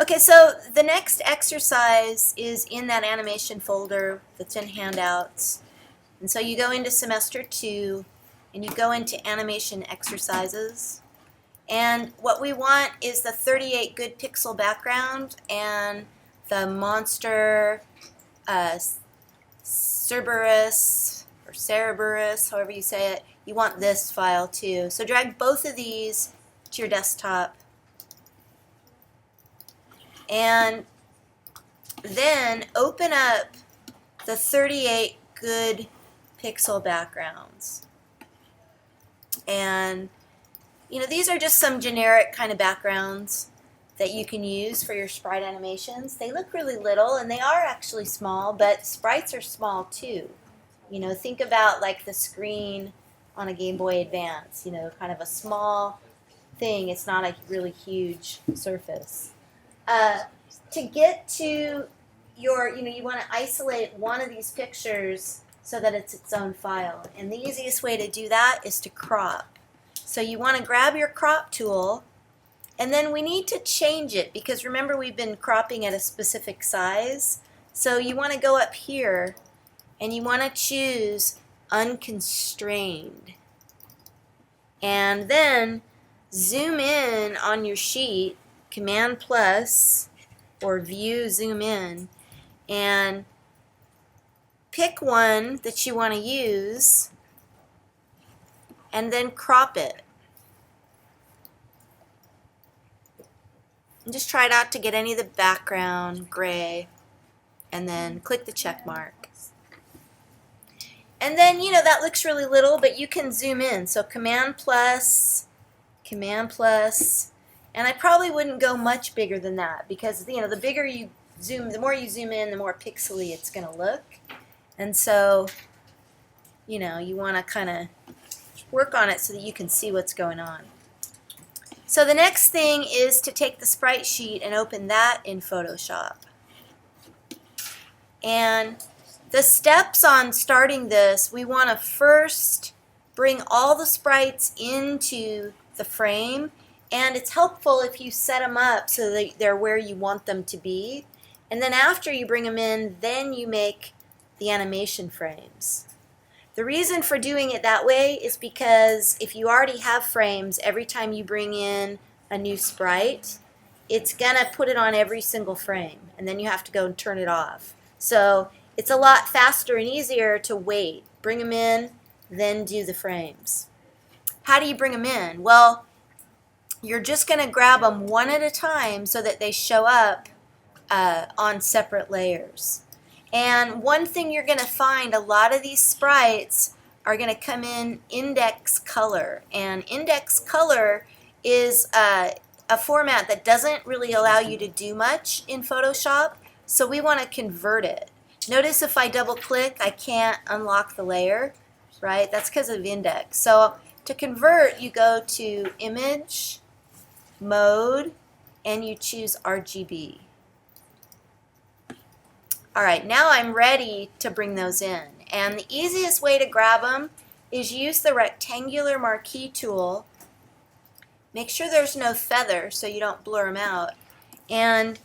Okay, so the next exercise is in that animation folder that's in handouts. And so you go into semester 2 and you go into animation exercises. And what we want is the 38 good pixel background and the monster Cerberus or Cereburus, however you say it. You want this file too. So drag both of these to your desktop. And then open up the 38 good pixel backgrounds. And these are just some generic kind of backgrounds that you can use for your sprite animations. They look really little and they are actually small, but sprites are small too. Think about like the screen on a Game Boy Advance, kind of a small thing. It's not a really huge surface. To get to your, you want to isolate one of these pictures so that it's its own file. And the easiest way to do that is to crop. So you want to grab your crop tool, and then we need to change it because remember we've been cropping at a specific size. So you want to go up here and you want to choose unconstrained. And then zoom in on your sheet, Command plus or View zoom in, and pick one that you want to use and then crop it. And just try not to get any of the background gray, and then click the check mark. And then, that looks really little, but you can zoom in. So Command plus, and I probably wouldn't go much bigger than that because, the bigger you zoom, the more you zoom in, the more pixely it's going to look. And so, you want to kind of work on it so that you can see what's going on. So the next thing is to take the sprite sheet and open that in Photoshop. And the steps on starting this, we want to first bring all the sprites into the frame, and it's helpful if you set them up so that they're where you want them to be. And then after you bring them in, then you make the animation frames. The reason for doing it that way is because if you already have frames, every time you bring in a new sprite, it's going to put it on every single frame, and then you have to go and turn it off. So it's a lot faster and easier to wait. Bring them in, then do the frames. How do you bring them in? Well, you're just going to grab them one at a time so that they show up on separate layers. And one thing you're going to find, a lot of these sprites are going to come in index color. And index color is a format that doesn't really allow you to do much in Photoshop, so we want to convert it. Notice if I double click, I can't unlock the layer, right? That's because of index. So to convert, you go to Image, Mode, and you choose RGB. All right, now I'm ready to bring those in. And the easiest way to grab them is use the rectangular marquee tool. Make sure there's no feather so you don't blur them out. And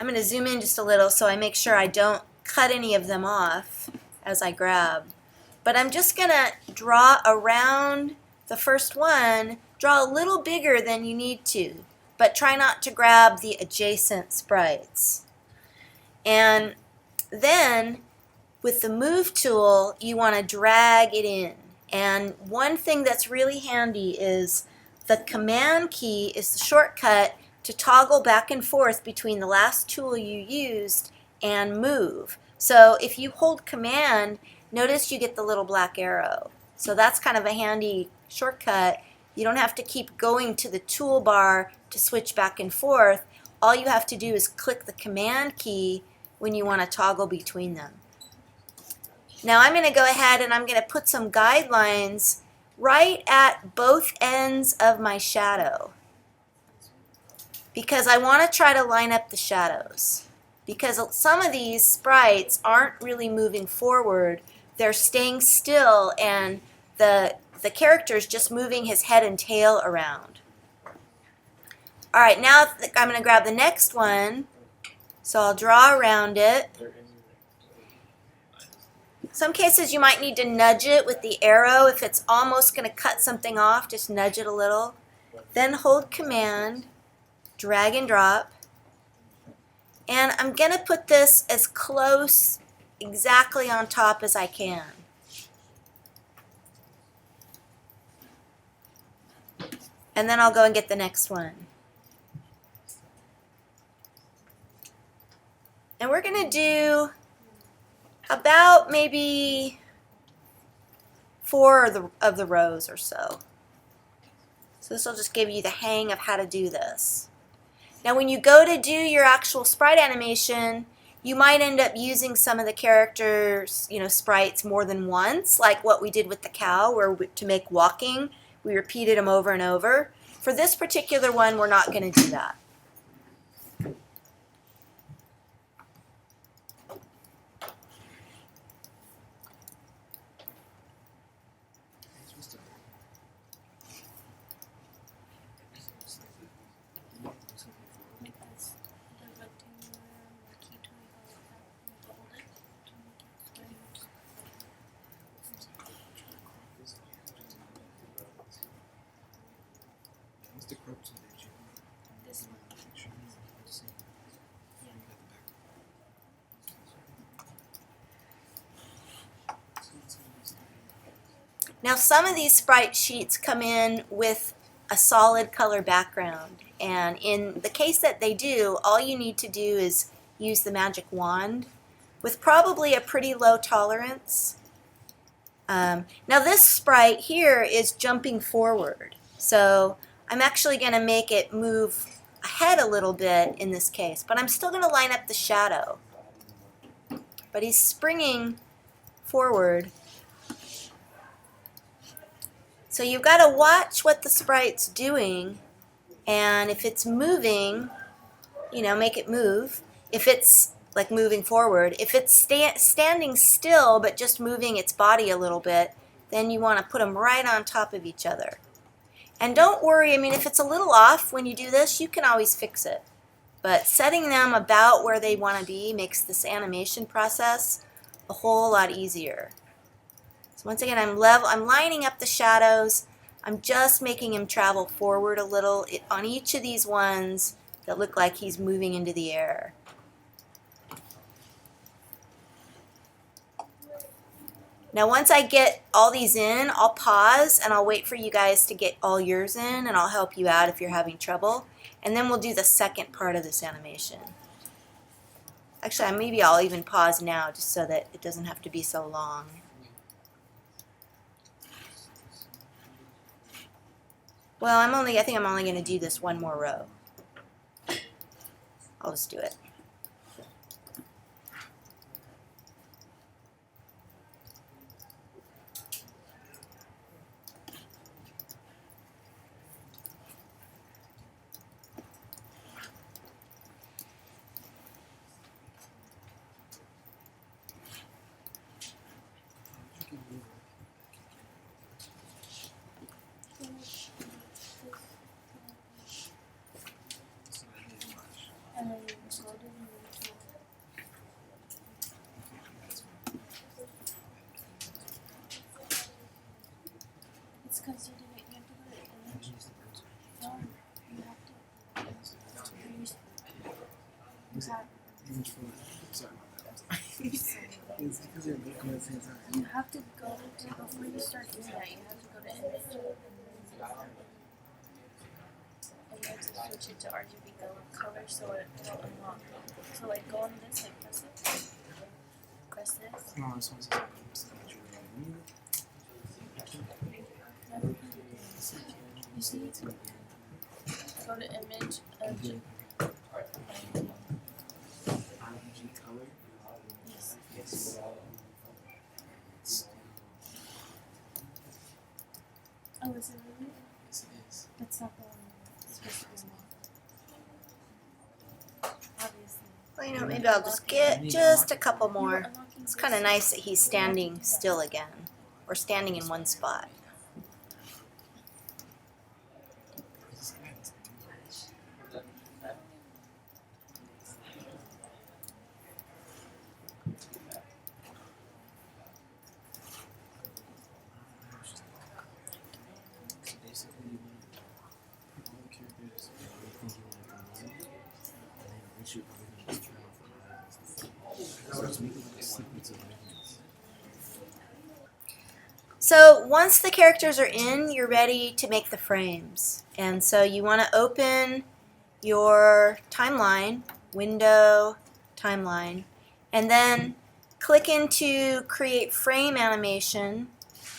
I'm going to zoom in just a little so I make sure I don't cut any of them off as I grab. But I'm just going to draw around the first one, draw a little bigger than you need to, but try not to grab the adjacent sprites. And then with the move tool, you want to drag it in. And one thing that's really handy is the command key is the shortcut to toggle back and forth between the last tool you used and move. So if you hold command, notice you get the little black arrow. So that's kind of a handy shortcut. You don't have to keep going to the toolbar to switch back and forth. All you have to do is click the command key when you want to toggle between them. Now I'm going to go ahead and I'm going to put some guidelines right at both ends of my shadow because I want to try to line up the shadows. Because some of these sprites aren't really moving forward, they're staying still, and the character is just moving his head and tail around. All right, now I'm going to grab the next one. So I'll draw around it. Some cases you might need to nudge it with the arrow. If it's almost going to cut something off, just nudge it a little. Then hold Command, drag and drop. And I'm going to put this as close exactly on top as I can. And then I'll go and get the next one. And we're going to do about maybe 4 of the rows or so. So this will just give you the hang of how to do this. Now when you go to do your actual sprite animation, you might end up using some of the characters, sprites more than once, like what we did with the cow, where to make walking, we repeated them over and over. For this particular one, we're not going to do that. Now some of these sprite sheets come in with a solid color background, and in the case that they do, all you need to do is use the magic wand with probably a pretty low tolerance. Now this sprite here is jumping forward, so I'm actually going to make it move ahead a little bit in this case, but I'm still going to line up the shadow. But he's springing forward. So you've got to watch what the sprite's doing, and if it's moving, make it move. If it's like moving forward, if it's standing still but just moving its body a little bit, then you want to put them right on top of each other. And don't worry, if it's a little off when you do this, you can always fix it. But setting them about where they want to be makes this animation process a whole lot easier. So once again, I'm lining up the shadows. I'm just making him travel forward a little on each of these ones that look like he's moving into the air. Now once I get all these in, I'll pause and I'll wait for you guys to get all yours in, and I'll help you out if you're having trouble. And then we'll do the second part of this animation. Actually, maybe I'll even pause now just so that it doesn't have to be so long. Well, I think I'm only going to do this one more row. I'll just do it. It's because you have to go to image. No, you have to use you have to go to, before you start doing that, you have to go to image. And you have to switch it to RGB color so it will unlock. So like go on this, like press it. Press this. No, this one's You see? Go to image, RGB color. yes. Yes. Oh, is it really? Yes, it is. That's not the one it's supposed to be. Obviously. Well, maybe I'll just get just a couple more. It's kind of nice that he's standing still again, or standing in one spot. So once the characters are in, you're ready to make the frames. And so you want to open your timeline, window, timeline, and then click into Create Frame Animation,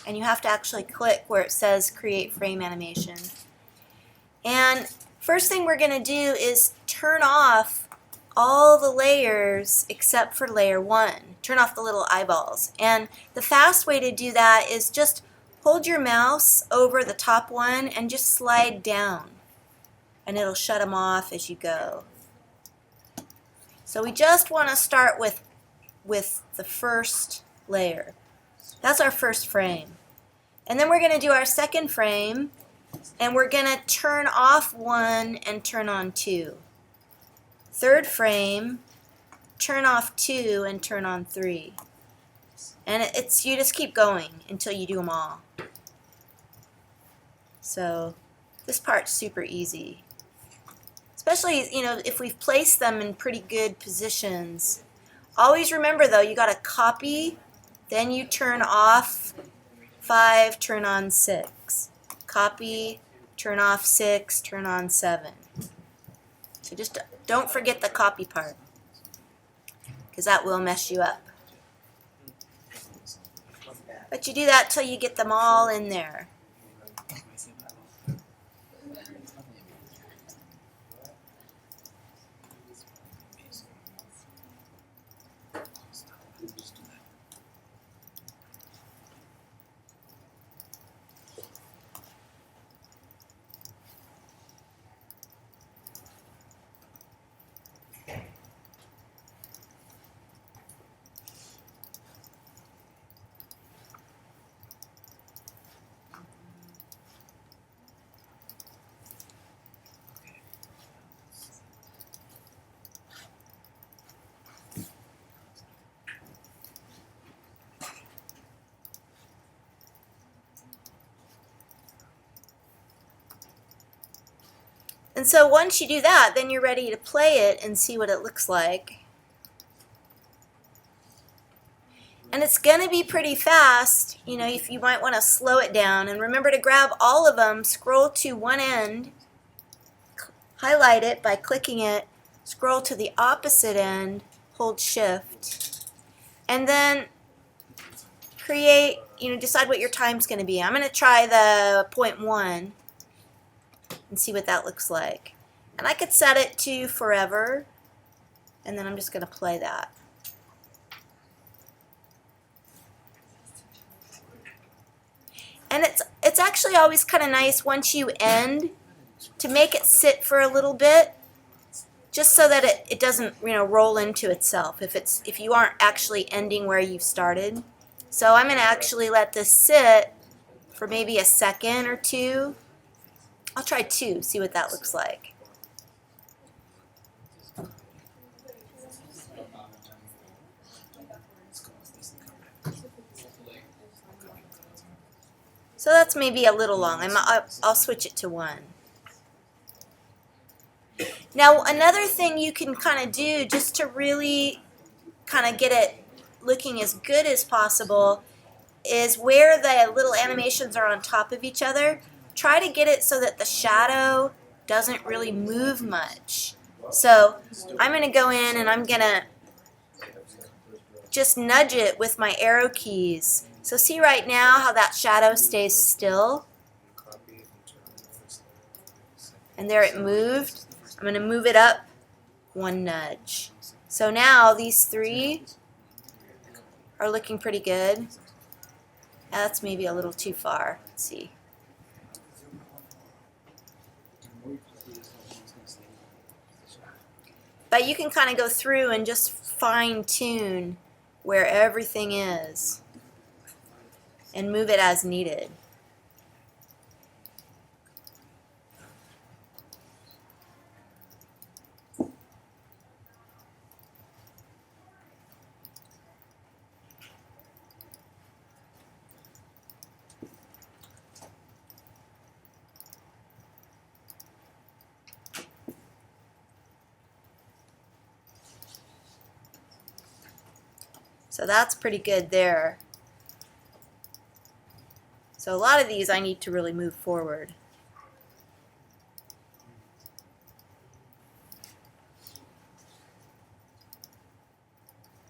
and you have to actually click where it says Create Frame Animation. And first thing we're going to do is turn off all the layers except for layer 1. Turn off the little eyeballs. And the fast way to do that is just hold your mouse over the top one and just slide down, and it'll shut them off as you go. So we just want to start with the first layer. That's our first frame. And then we're going to do our second frame, and we're going to turn off 1 and turn on 2. Third frame, turn off 2 and turn on 3. And you just keep going until you do them all. So this part's super easy. Especially, if we've placed them in pretty good positions. Always remember though, you got to copy, then you turn off 5, turn on 6. Copy, turn off 6, turn on 7. So just don't forget the copy part, because that will mess you up. But you do that till you get them all in there. And so once you do that, then you're ready to play it and see what it looks like. And it's going to be pretty fast. If you might want to slow it down. And remember to grab all of them, scroll to one end, highlight it by clicking it, scroll to the opposite end, hold Shift, and then create, decide what your time's going to be. I'm going to try the 0.1 and see what that looks like. And I could set it to forever, and then I'm just going to play that. And it's actually always kind of nice once you end to make it sit for a little bit, just so that it doesn't roll into itself if you aren't actually ending where you started. So I'm going to actually let this sit for maybe a second or two. I'll try 2, see what that looks like. So that's maybe a little long. I'll switch it to 1. Now another thing you can kind of do just to really kind of get it looking as good as possible is where the little animations are on top of each other, try to get it so that the shadow doesn't really move much. So I'm going to go in and I'm going to just nudge it with my arrow keys. So see right now how that shadow stays still? And there it moved. I'm going to move it up 1 nudge. So now these 3 are looking pretty good. That's maybe a little too far. Let's see. But you can kind of go through and just fine-tune where everything is and move it as needed. So that's pretty good there. So a lot of these I need to really move forward.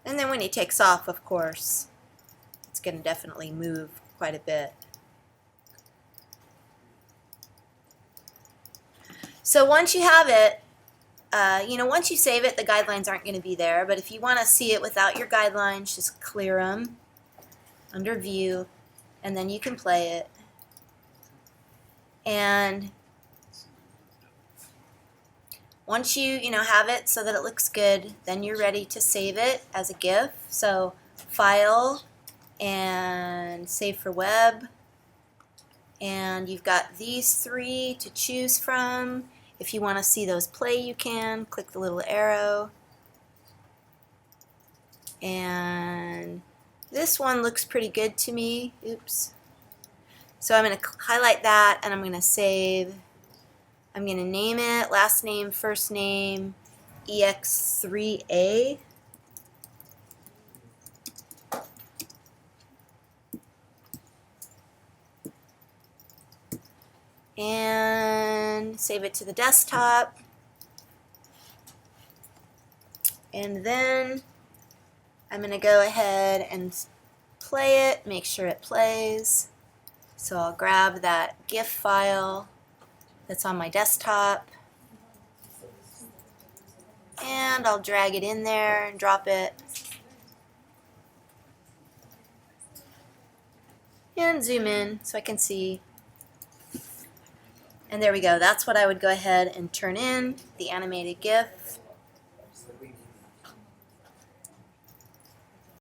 And then when he takes off, of course, it's going to definitely move quite a bit. So once you have it, once you save it, the guidelines aren't going to be there. But if you want to see it without your guidelines, just clear them under View, and then you can play it. And once you have it so that it looks good, then you're ready to save it as a GIF. So File and Save for Web. And you've got these three to choose from. If you want to see those play, you can. Click the little arrow. And this one looks pretty good to me. Oops. So I'm going to highlight that and I'm going to save. I'm going to name it, last name, first name, EX3A. And save it to the desktop. And then I'm going to go ahead and play it, make sure it plays. So I'll grab that GIF file that's on my desktop, and I'll drag it in there and drop it. And zoom in so I can see. And there we go. That's what I would go ahead and turn in, the animated GIF.